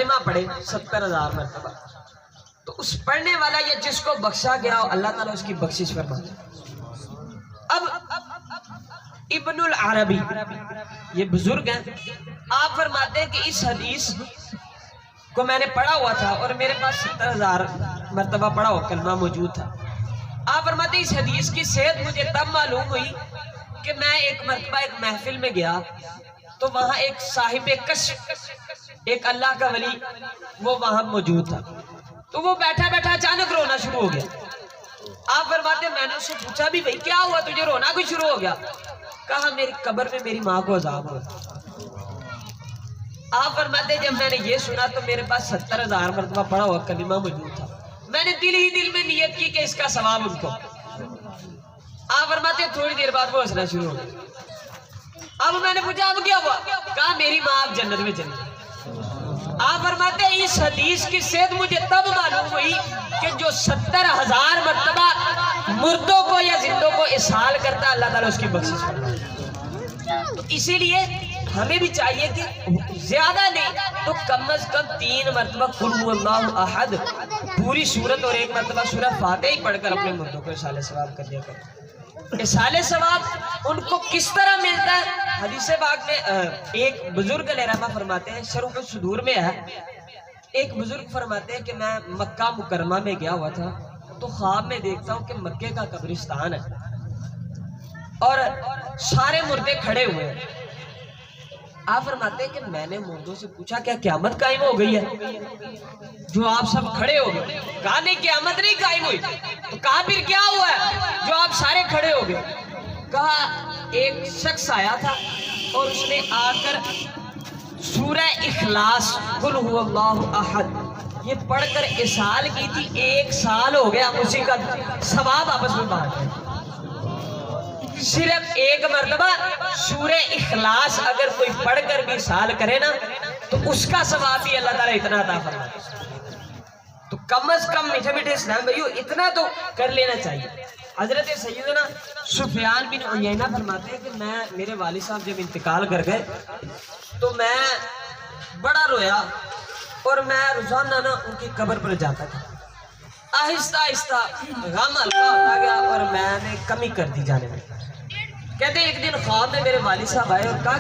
کلمہ پڑھے 70,000 مرتبہ، تو اس پڑھنے والا یا جس کو بخشا گیا اللہ تعالیٰ اس کی بخشش فرماتے ہیں۔ اب ابن العربی یہ بزرگ ہیں، آپ فرماتے ہیں کہ اس حدیث کو میں نے پڑھا ہوا تھا اور میرے پاس 70,000 مرتبہ پڑھا ہوا کلمہ موجود تھا۔ آپ فرماتے ہیں اس حدیث کی صحت مجھے تب معلوم ہوئی کہ میں ایک مرتبہ ایک محفل میں گیا تو وہاں ایک صاحب کشف، ایک اللہ کا ولی وہ وہاں موجود تھا، تو وہ بیٹھا بیٹھا اچانک رونا شروع ہو گیا۔ آپ فرماتے ہیں میں نے اس سے پوچھا بھی بھائی کیا ہوا تجھے رونا کوئی شروع ہو گیا؟ کہا میری قبر میں میری ماں کو عذاب ہوا۔ آپ فرماتے ہیں جب میں نے یہ سنا تو میرے پاس 70,000 مرتبہ پڑھا ہوا کلمہ موجود تھا، میں نے دل ہی دل میں نیت کی کہ اس کا ثواب ان کو۔ آپ فرماتے ہیں تھوڑی دیر بعد وہ ہنسنا شروع ہو گیا۔ اب میں نے پوچھا اب کیا ہوا؟ کہا میری ماں اب جنت میں چلی گئی۔ آپ فرماتے ہیں اس حدیث کی صحت مجھے تب معلوم ہوئی کہ جو 70,000 مرتبہ مردوں کو یا زندوں کو اسحال کرتا ہے اللہ تعالیٰ اس کی بخشش کرتا ہے۔ تو اسی لیے ہمیں بھی چاہیے کہ زیادہ نہیں تو کم از کم 3 مرتبہ قل هو اللہ احد پوری سورت اور 1 مرتبہ سورہ فاتحہ ہی پڑھ کر اپنے مردوں کو اصحال ثواب کر دیا کریں۔ اصحال ثواب ان کو کس طرح ملتا ہے؟ حدیث پاک میں ایک بزرگ علیہ رحمہ فرماتے ہیں، شرح الصدور میں ہے، ایک بزرگ فرماتے ہیں کہ میں مکہ مکرمہ میں گیا ہوا تھا تو خواب میں دیکھتا ہوں کہ مکے کا قبرستان ہے اور سارے مردے کھڑے ہوئے ہیں۔ آپ فرماتے ہیں کہ میں نے مردوں سے پوچھا کیا قیامت قائم ہو گئی ہے جو آپ سب کھڑے ہو گئے؟ کہا نہیں قیامت نہیں قائم ہوئی۔ تو کہا پھر کیا ہوا ہے جو آپ سارے کھڑے ہو گئے؟ کہا ایک شخص آیا تھا اور اس نے آ کر سورہ اخلاص قل هو اللہ احد یہ پڑھ کر اسحال کی تھی، 1 سال ہو گیا اسی کا ثواب آپس میں بانٹ رہے۔ صرف 1 مرتبہ سورہ اخلاص اگر کوئی پڑھ کر بھی اسحال کرے نا تو اس کا ثواب بھی اللہ تعالیٰ اتنا عطا فرماتا ہے۔ تو کم از کم میٹھے میٹھے اسلام بھائیو اتنا تو کر لینا چاہیے۔ حضرت سیدنا سفیان بن عیینہ فرماتے ہیں کہ میرے والد صاحب جب انتقال کر گئے تو میں بڑا رویا اور میں روزانہ نا ان کی قبر پر جاتا تھا۔ آہستہ آہستہ غم ہلکا ہوتا گیا اور میں نے کمی کر دی جانے میں۔ کہتے ہیں ایک دن خواب میں میرے والد صاحب آئے اور کہا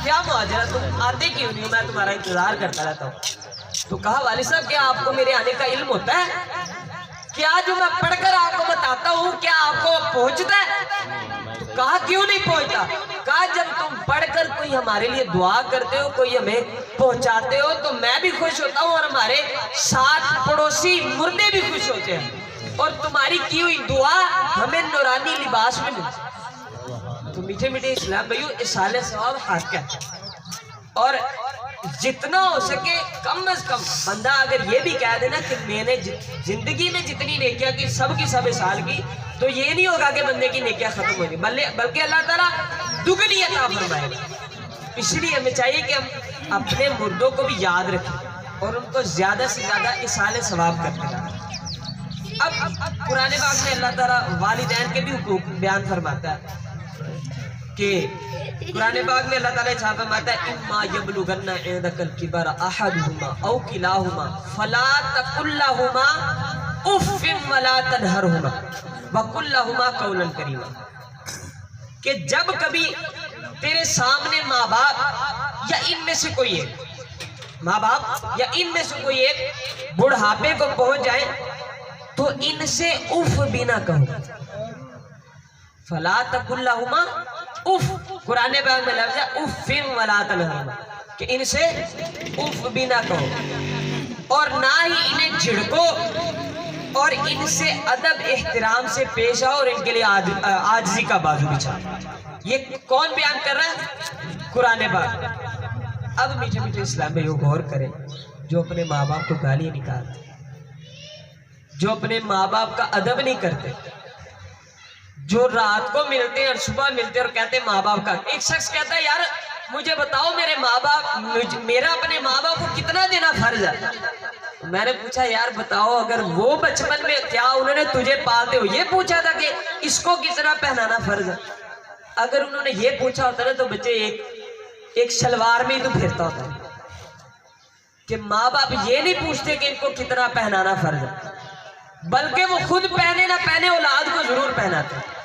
کیا مہاجرہ تم آتے کیوں نہیں ہو؟ میں تمہارا انتظار کرتا رہتا ہوں۔ تو کہا والد صاحب کیا آپ کو میرے آنے کا علم ہوتا ہے؟ کیا جو میں پڑھ کر آپ کو بتاتا ہوں کیا آپ کو پہنچتا ہے؟ تو کہا کیوں نہیں پہنچتا؟ کہا جب تم پڑھ کر کوئی ہمارے لیے دعا کرتے ہو، کوئی ہمیں پہنچاتے ہو تو میں بھی خوش ہوتا ہوں اور ہمارے ساتھ پڑوسی مردے بھی خوش ہوتے ہیں اور تمہاری کی ہوئی دعا ہمیں نورانی لباس میں ملتی ہے۔ تو میٹھے میٹھے اسلام بھائیو اسحال ثواب حق ہے اور جتنا ہو سکے کم از کم بندہ اگر یہ بھی کہہ دینا کہ میں نے زندگی میں جتنی نیکیاں کی سب اسحال کی تو یہ نہیں ہوگا کہ بندے کی نیکیاں ختم ہو گئی، بلکہ اللہ تعالیٰ دگنی عطا فرمائے گا۔ اس لیے ہمیں چاہیے کہ ہم اپنے مردوں کو بھی یاد رکھیں اور ان کو زیادہ سے زیادہ اسحال ثواب کرتے رہیں۔ اب قرآن پاک میں اللہ تعالیٰ والدین کے بھی حقوق بیان فرماتا ہے کہ قرآن پاک میں اللہ تعالیٰ چھاپا فرماتا ہے اما یبلغن عندک الکبر احدہما او کلاہما فلا تقل لہما اف ولا تنہرہما وقل لہما قولا کریما، کہ جب کبھی تیرے سامنے ماں باپ یا ان میں سے کوئی ایک ماں باپ یا ان میں سے کوئی ایک بڑھاپے کو پہنچ جائے تو ان سے اف بھی نہ کہو۔ فلا تقل لہما اف، قرآن پاک میں لفظ ہے اف ولا تنہرہما کہ ان سے اف بھی نہ کہو اور نہ ہی انہیں جھڑکو اور ان سے ادب احترام سے پیش آؤ اور ان کے لیے عاجزی کا بازو بچھاؤ۔ یہ کون بیان کر رہا ہے؟ قرآن پاک۔ اب میٹھے میٹھے اسلام میں غور کریں جو اپنے ماں باپ کو گالیاں نکالتے، جو اپنے ماں باپ کا ادب نہیں کرتے، جو رات کو ملتے ہیں اور صبح ملتے ہیں اور کہتے ہیں ماں باپ کا۔ ایک شخص کہتا ہے یار مجھے بتاؤ میرے ماں باپ میرا اپنے ماں باپ کو کتنا دینا فرض ہے؟ میں نے پوچھا یار بتاؤ اگر وہ بچپن میں کیا انہوں نے تجھے پالتے ہو یہ پوچھا تھا کہ اس کو کتنا پہنانا فرض ہے؟ اگر انہوں نے یہ پوچھا ہوتا نا تو بچے ایک شلوار میں ہی تو پھرتا ہوتا ہے۔ کہ ماں باپ یہ نہیں پوچھتے کہ ان کو کتنا پہنانا فرض ہے، بلکہ وہ خود پہنے نہ پہنے اولاد کو ضرور پہناتے ہیں۔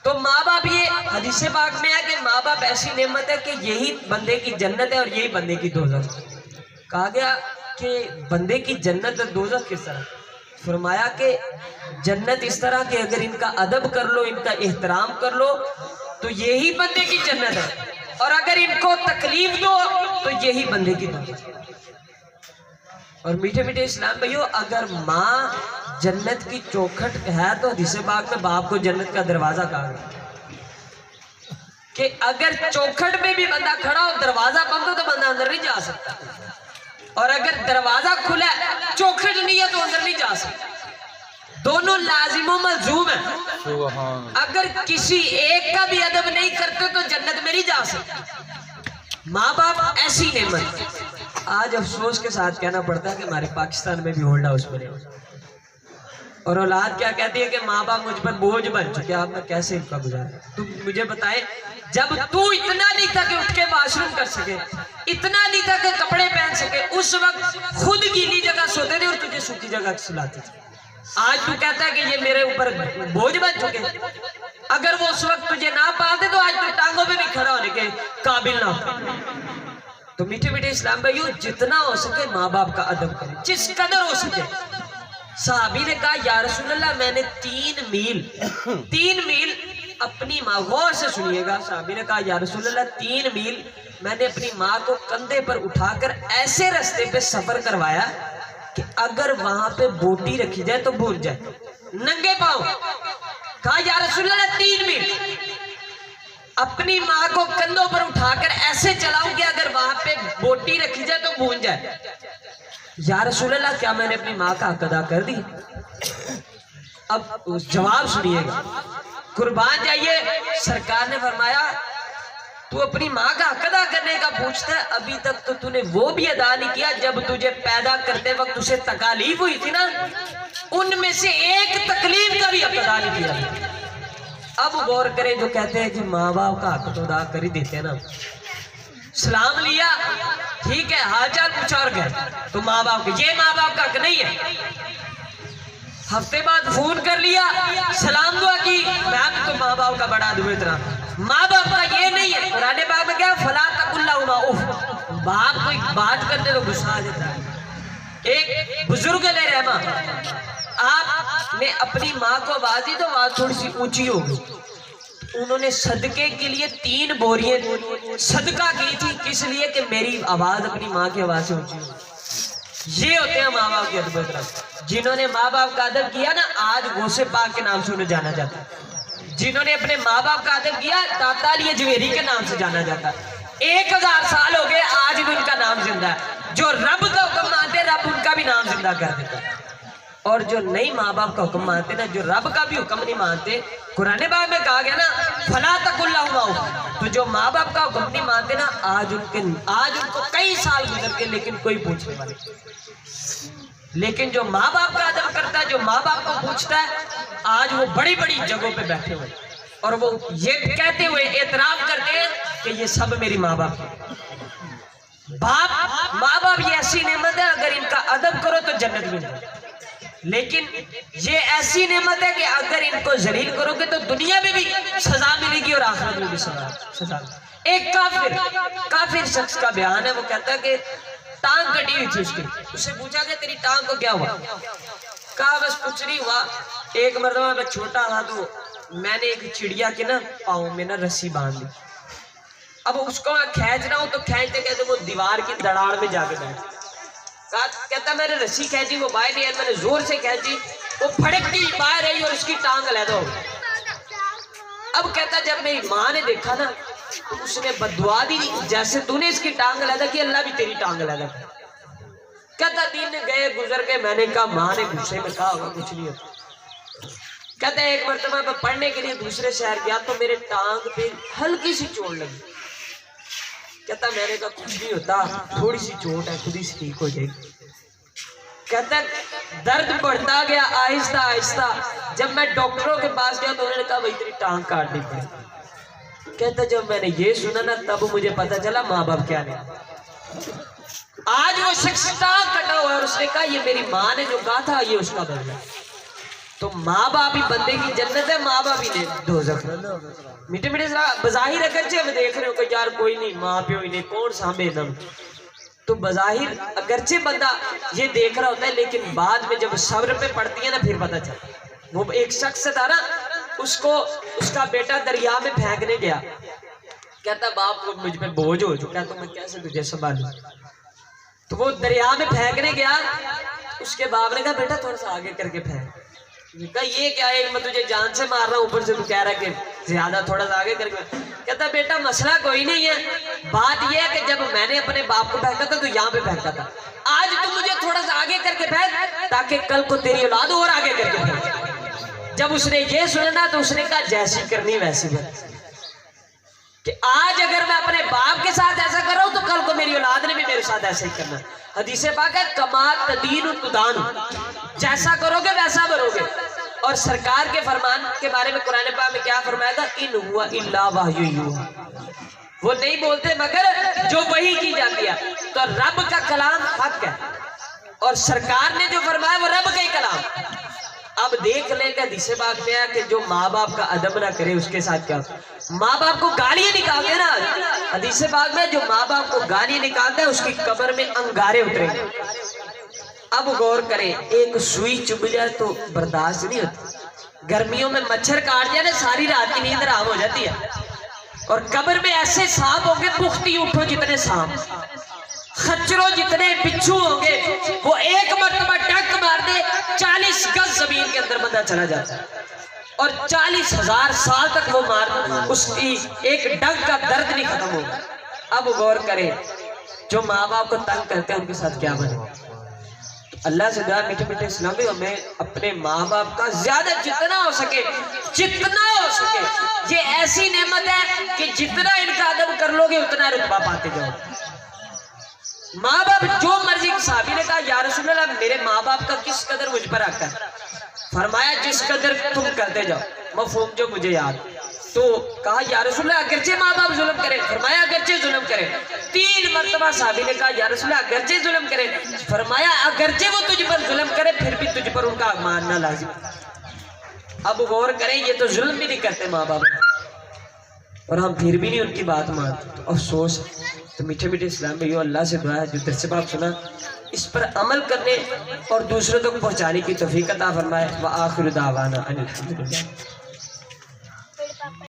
تو ماں باپ، یہ حدیث پاک میں ہے کہ ماں باپ ایسی نعمت ہے کہ یہی بندے کی جنت ہے اور یہی بندے کی دوزخ۔ کہا گیا کہ بندے کی جنت اور دوزخ کس طرح؟ فرمایا کہ جنت اس طرح کہ اگر ان کا ادب کر لو، ان کا احترام کر لو تو یہی بندے کی جنت ہے، اور اگر ان کو تکلیف دو تو یہی بندے کی دوزخ۔ اور میٹھے میٹھے اسلام بھائیو، اگر ماں جنت کی چوکھٹ ہے تو حدیث پاک میں باپ کو جنت کا دروازہ کہا گیا کہ اگر چوکھٹ میں بھی بندہ کھڑا ہو، دروازہ بند ہو تو بندہ اندر نہیں جا سکتا، اور اگر دروازہ کھلا ہے چوکھٹ نہیں ہے تو اندر نہیں جا سکتا۔ دونوں لازم و ملزوم ہیں۔ اگر کسی ایک کا بھی ادب نہیں کرتے تو جنت میں نہیں جا سکتے۔ ماں باپ ایسی نعمت، آج افسوس کے ساتھ کہنا پڑتا ہے کہ ہمارے پاکستان میں بھی ہولڈ ہاؤس بنے، اور اولاد کیا کہتی ہے کہ ماں باپ مجھ پر بوجھ بن چکے، آپ نے کیسے ان کا گزارا؟ تم مجھے بتائے، جب تو اتنا نہیں تھا کہ اٹھ کے واش روم کر سکے، اتنا نہیں تھا کہ کپڑے پہن سکے، اس وقت خود گیلی جگہ سوتے تھے اور تجھے سوکھی جگہ سلاتے تھے۔ آج تو کہتا ہے کہ یہ میرے اوپر بوجھ بن چکے۔ اگر وہ اس وقت تجھے نہ پالتے تو آج تو ٹانگوں پہ بھی کھڑا ہونے کے قابل نہ ہو۔ تو میٹھے میٹھے اسلام بھائیو، جتنا ہو سکے ماں باپ کا ادب کریں، جس قدر ہو سکے۔ صحابی نے کہا یا رسول اللہ، میں نے 3 میل اپنی ماں، غور سے سنیے گا، صحابی نے کہا یا رسول اللہ 3 میل میں نے اپنی ماں کو کندھے پر اٹھا کر ایسے رستے پہ سفر کروایا کہ اگر وہاں پہ بوٹی رکھی جائے تو بھول جائے، ننگے پاؤں۔ کہا یا رسول اللہ 3 میل اپنی ماں کو کندھوں پر اٹھا کر ایسے چلاؤں کہ اگر وہاں پہ بوٹی رکھی جائے تو بھول جائے۔ یا رسول اللہ، کیا میں نے اپنی ماں کا حق ادا کر دی؟ اب جواب سنیے گا، قربان جائیے۔ سرکار نے فرمایا تو اپنی ماں کا حق ادا کرنے کا پوچھتا ہے، ابھی تک تو تو نے وہ بھی ادا نہیں کیا جب تجھے پیدا کرتے وقت اسے تکالیف ہوئی تھی نا، ان میں سے ایک تکلیف کا بھی حق ادا نہیں کیا۔ اب غور کریں، جو کہتے ہیں کہ ماں باپ کا حق تو ادا کر ہی دیتے ہیں نا، سلام لیا ٹھیک ہے، حال چال پوچھا اور گئے، تو ماں باپ کے، یہ ماں باپ کا حق نہیں ہے۔ ہفتے بعد فون کر لیا، سلام دعا کی، میں تو ماں باپ کا بڑا دعا اتنا، ماں باپ کا یہ نہیں ہے۔ قرآن پاک میں کیا، فلا تقل لہما اف، باپ کوئی بات کرتے تو غصہ آ جاتا ہے۔ ایک بزرگ علیہ رحمہ، آپ نے اپنی ماں کو آواز دی تو آواز تھوڑی سی اونچی ہو گئی، انہوں نے صدقے کے لیے 3 بوریاں صدقہ کی تھی، کس لیے کہ میری آواز اپنی ماں کی آواز سے اونچی ہو۔ یہ ہوتے ہیں ماں باپ کے ادب و احترام۔ جنہوں نے ماں باپ کا ادب کیا نا، آج غوث پاک کے نام سے انہیں جانا جاتا ہے۔ جنہوں نے اپنے ماں باپ کا ادب کیا، داتا علی جویری کے نام سے جانا جاتا ہے۔ 1000 سال ہو گئے، آج بھی ان کا نام زندہ ہے۔ جو رب کا حکم مانتے، رب ان کا بھی نام زندہ کر دیتا ہے، اور جو نہیں ماں باپ کا حکم مانتے نا، جو رب کا بھی حکم نہیں مانتے، قرآن پاک میں کہا گیا نا فلا تقل لہما اف، تو جو ماں باپ کا حکم نہیں مانتے نا، آج ان کو کئی سال گزر کے لیکن کوئی پوچھنے والے، لیکن جو ماں باپ کا ادب کرتا ہے، جو ماں باپ کو پوچھتا ہے، آج وہ بڑی بڑی جگہوں پہ بیٹھے ہوئے اور وہ یہ کہتے ہوئے اعتراف کرتے ہیں کہ یہ سب میری ماں باپ ہے۔ ماں باپ یہ ایسی نعمت ہے، اگر ان کا ادب کرو تو جنت مل جائے، لیکن یہ ایسی نعمت ہے کہ اگر ان کو ذلیل کرو گے تو دنیا میں بھی سزا ملے گی اور آخرت میں بھی سزا۔ ایک کافر شخص کا بیان ہے، وہ کہتا ہے کہ ٹانگ کٹی ہوئی تھی اس کی، اسے پوچھا کہ تیری ٹانگ کو کیا ہوا؟ کہا بس کچھ نہیں ہوا، ایک مرتبہ میں چھوٹا تھا تو میں نے ایک چڑیا کے نا پاؤں میں نا رسی باندھ لی، اب اس کو کھینچنا ہو تو کھینچتے کہتے وہ دیوار کی دڑاڑ میں جا کے بیٹھ، کہتا میں نے رسی کھینچی، وہ باہر نہیں آئی، میں نے زور سے کھینچی، وہ پھڑکتی باہر رہی اور اس کی ٹانگ علیحدہ ہو گئی۔ اب کہتا جب میری ماں نے دیکھا نا تو اس نے بددعا دی، جیسے تو نے اس کی ٹانگ علیحدہ کی، اللہ بھی تیری ٹانگ علیحدہ کی۔ کہتا دن گئے گزر گئے، میں نے کہا ماں نے غصے میں کہا ہوگا کچھ نہیں ہوتا۔ کہتا ہے ایک مرتبہ میں پڑھنے کے لیے دوسرے شہر گیا تو میرے ٹانگ پہ ہلکی سی چوٹ لگی، کہتا میں نے کہا کچھ نہیں ہوتا، تھوڑی سی چوٹ ہے، خود ہی سے ٹھیک ہو جائے گی۔ کہتا درد بڑھتا گیا آہستہ آہستہ، جب میں ڈاکٹروں کے پاس گیا تو انہوں نے کہا بھائی تیری ٹانگ کاٹنی پڑے۔ کہتا جب میں نے یہ سنا نا تب مجھے پتا چلا ماں باپ کیا نہیں۔ آج وہ شخص ٹانگ کٹا ہوا ہے اور اس نے کہا یہ میری ماں نے جو کہا تھا یہ اس کا بدلہ. تو ماں باپ ہی بندے کی جنت ہے, ماں باپ ہی نے دوزخ. میٹھے میٹھے بظاہر اگرچہ ہم دیکھ رہے ہو کہ یار کوئی نہیں, ماں پیو ہی نہیں, کون سامنے نم, تو بظاہر اگرچہ بندہ یہ دیکھ رہا ہوتا ہے, لیکن بعد میں جب صبر پہ پڑتی ہے نا پھر پتہ چلتا. وہ ایک شخص تھا نا, اس کو اس کا بیٹا دریا میں پھینکنے گیا, کہتا باپ کو مجھ پہ بوجھ ہو چکا تو میں کیسے تجھے سنبھالوں. تو وہ دریا میں پھینکنے گیا, اس کے باپ نے کہا بیٹا تھوڑا سا آگے کر کے پھینک. کہا یہ کیا ہے, میں تجھے جان سے مار رہا ہوں, اوپر سے تو کہہ رہا ہے کہ زیادہ تھوڑا سا آگے کر کے. کہتا بیٹا مسئلہ کوئی نہیں ہے, بات یہ ہے کہ جب میں نے اپنے باپ کو پھینکا تھا تو یہاں پہ پھینکا تھا, آج تو مجھے تھوڑا سا آگے کر کے پھینک تاکہ کل کو تیری اولاد اور آگے کر کے پھینک. جب اس نے یہ سنا تو اس نے کہا جیسی کرنی ویسی بات, کہ آج اگر میں اپنے باپ کے ساتھ ایسا کر رہا ہوں تو کل کو میری اولاد نے بھی میرے ساتھ ایسا ہی کرنا. حدیث پاک ہے کما تدین تدان, جیسا کرو گے ویسا بنو گے. اور سرکار کے فرمان کے بارے میں قرآن پاک میں کیا فرمایا تھا, ان ہوا الا وحی یوحی, وہ نہیں بولتے مگر جو وحی کی جاتی ہے. تو رب کا کلام حق ہے اور سرکار نے جو فرمایا وہ رب کا ہی کلام. اب دیکھ لیں کہ حدیث پاک میں ہے کہ جو ماں باپ کا ادب نہ کرے اس کے ساتھ کیا, ماں باپ کو گالیاں نکالتے نا. حدیث پاک میں جو ماں باپ کو گالیاں نکالتا ہے اس کی قبر میں انگارے اترے. اب غور کریں, ایک سوئی چبھ جائے تو برداشت نہیں ہوتی, گرمیوں میں مچھر کاٹ جائے نا ساری رات کی نیند حرام ہو جاتی ہے. اور قبر میں ایسے سانپ ہوں گے, پختی اٹھو جتنے سانپ, خچروں جتنے بچھو ہوں گے, وہ ایک مرتبہ ڈنک مار دے 40 گز زمین کے اندر بندہ چلا جاتا ہے, اور 40,000 سال تک وہ مار, اس کی ایک ڈنک کا درد نہیں ختم ہوگا. اب غور کریں, جو ماں باپ کو تنگ کرتے ہیں ان کے ساتھ کیا بنے. اللہ سے دعا میٹھے میٹھے اسلامی, ہمیں اپنے ماں باپ کا زیادہ جتنا ہو سکے یہ ایسی نعمت ہے کہ جتنا ان کا ادب کر لو گے اتنا رتبہ پاتے جاؤ. ماں باپ جو مرضی, صحابی نے کہا یا رسول اللہ میرے ماں باپ کا کس قدر مجھ پر حق ہے, فرمایا جس قدر تم کرتے جاؤ. مفہوم جو مجھے یاد, تو کہا یا رسول اللہ اگرچہ ماں باپ ظلم کرے, فرمایا اگرچہ ظلم کرے. 3 مرتبہ صحابی نے کہا یا رسول اللہ اگرچہ ظلم کرے, فرمایا اگرچہ وہ تجھ پر ظلم کرے پھر بھی تجھ پر ان کا ماننا لازم. اب غور کریں, یہ تو ظلم بھی نہیں کرتے ماں باپ اور ہم پھر بھی نہیں ان کی بات مانتے, تو افسوس. تو میٹھے میٹھے اسلام بھائیو, اللہ سے دعا ہے جو درس پاک سنا اس پر عمل کرنے اور دوسروں تک پہنچانے کی توفیق عطا فرمائے. وآخر دعوانا ان الحمدللہ.